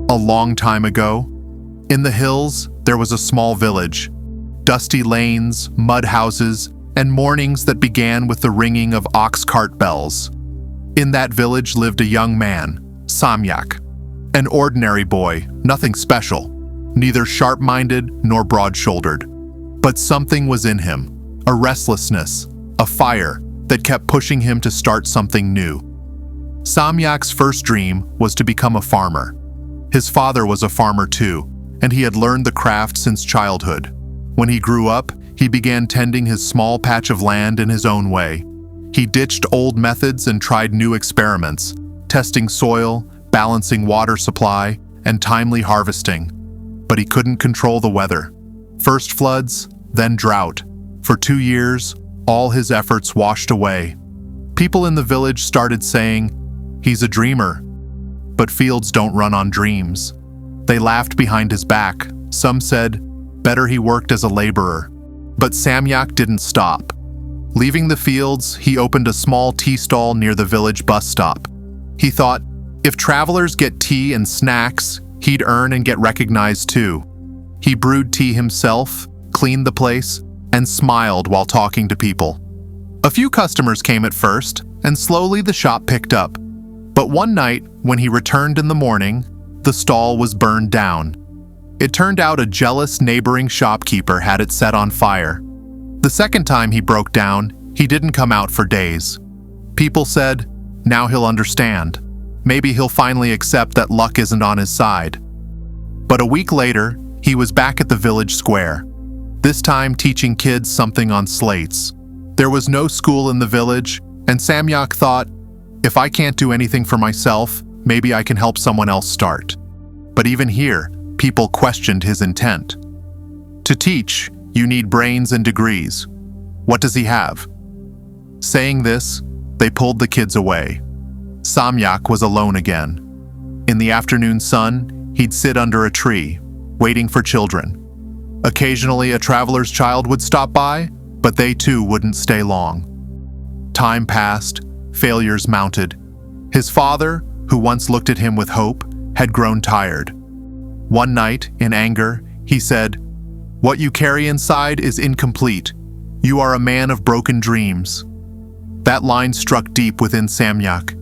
A long time ago, in the hills, there was a small village. Dusty lanes, mud houses, and mornings that began with the ringing of ox cart bells. In that village lived a young man, Samyak. An ordinary boy, nothing special, neither sharp-minded nor broad-shouldered. But something was in him, a restlessness, a fire that kept pushing him to start something new. Samyak's first dream was to become a farmer. His father was a farmer too, and he had learned the craft since childhood. When he grew up, he began tending his small patch of land in his own way. He ditched old methods and tried new experiments, testing soil, balancing water supply, and timely harvesting. But he couldn't control the weather. First floods, then drought. For 2 years, all his efforts washed away. People in the village started saying, "He's a dreamer." But fields don't run on dreams. They laughed behind his back. Some said, better he worked as a laborer. But Samyak didn't stop. Leaving the fields, he opened a small tea stall near the village bus stop. He thought, if travelers get tea and snacks, he'd earn and get recognized too. He brewed tea himself, cleaned the place, and smiled while talking to people. A few customers came at first, and slowly the shop picked up. But one night, when he returned in the morning, the stall was burned down. It turned out a jealous neighboring shopkeeper had it set on fire. The second time he broke down, he didn't come out for days. People said, now he'll understand. Maybe he'll finally accept that luck isn't on his side. But a week later, he was back at the village square, this time teaching kids something on slates. There was no school in the village, and Samyak thought, if I can't do anything for myself, maybe I can help someone else start. But even here, people questioned his intent. To teach, you need brains and degrees. What does he have? Saying this, they pulled the kids away. Samyak was alone again. In the afternoon sun, he'd sit under a tree, waiting for children. Occasionally, a traveler's child would stop by, but they too wouldn't stay long. Time passed, failures mounted. His father, who once looked at him with hope, had grown tired. One night, in anger, he said, "What you carry inside is incomplete. You are a man of broken dreams." That line struck deep within Samyak.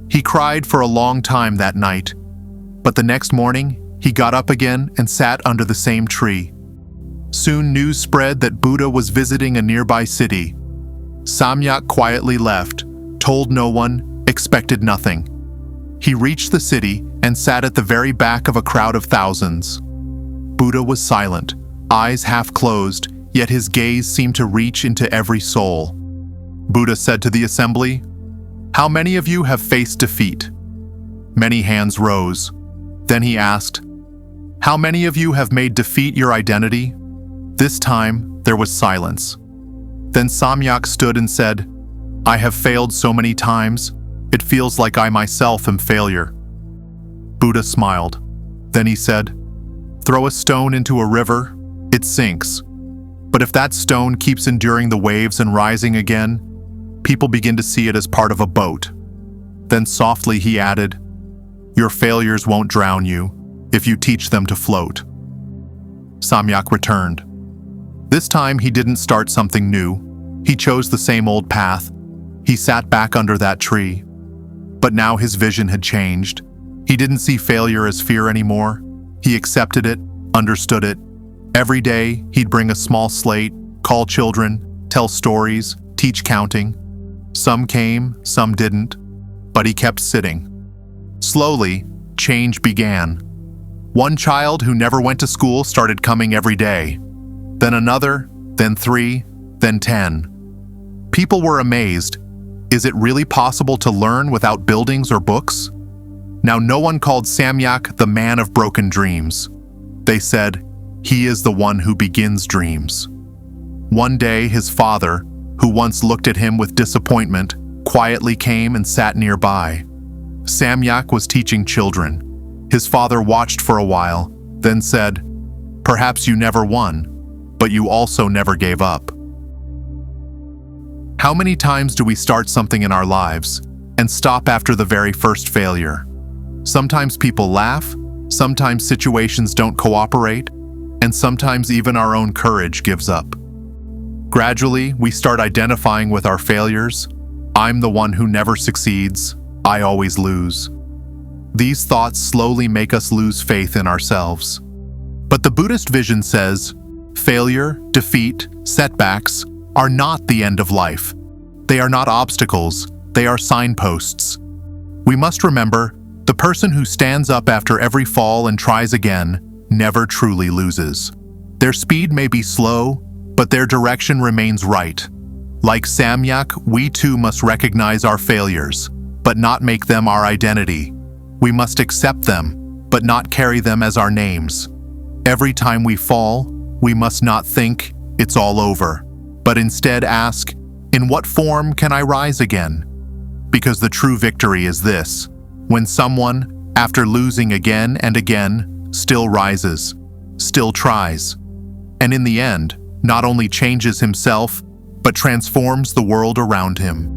He cried for a long time that night. But the next morning, he got up again and sat under the same tree. Soon news spread that Buddha was visiting a nearby city. Samyak quietly left, told no one, expected nothing. He reached the city and sat at the very back of a crowd of thousands. Buddha was silent, eyes half closed, yet his gaze seemed to reach into every soul. Buddha said to the assembly, "How many of you have faced defeat?" Many hands rose. Then he asked, "How many of you have made defeat your identity?" This time, there was silence. Then Samyak stood and said, "I have failed so many times, it feels like I myself am failure." Buddha smiled. Then he said, "Throw a stone into a river, it sinks. But if that stone keeps enduring the waves and rising again, people begin to see it as part of a boat." Then softly he added, "Your failures won't drown you if you teach them to float." Samyak returned. This time he didn't start something new. He chose the same old path. He sat back under that tree. But now his vision had changed. He didn't see failure as fear anymore. He accepted it, understood it. Every day, he'd bring a small slate, call children, tell stories, teach counting. Some came, some didn't, but he kept sitting. Slowly, change began. One child who never went to school started coming every day. Then another, then 3, then 10. People were amazed. Is it really possible to learn without buildings or books? Now no one called Samyak the man of broken dreams. They said, he is the one who begins dreams. One day his father, who once looked at him with disappointment, quietly came and sat nearby. Samyak was teaching children. His father watched for a while, then said, "Perhaps you never won, but you also never gave up." How many times do we start something in our lives and stop after the very first failure? Sometimes people laugh, Sometimes situations don't cooperate, and sometimes even our own courage gives up. Gradually, we start identifying with our failures. I'm the one who never succeeds. I always lose. These thoughts slowly make us lose faith in ourselves. But the Buddhist vision says, failure, defeat, setbacks are not the end of life. They are not obstacles, they are signposts. We must remember, the person who stands up after every fall and tries again never truly loses. Their speed may be slow, but their direction remains right. Like Samyak, we too must recognize our failures, but not make them our identity. We must accept them, but not carry them as our names. Every time we fall, we must not think, it's all over, but instead ask, in what form can I rise again? Because the true victory is this: when someone, after losing again and again, still rises, still tries, and in the end, not only changes himself, but transforms the world around him.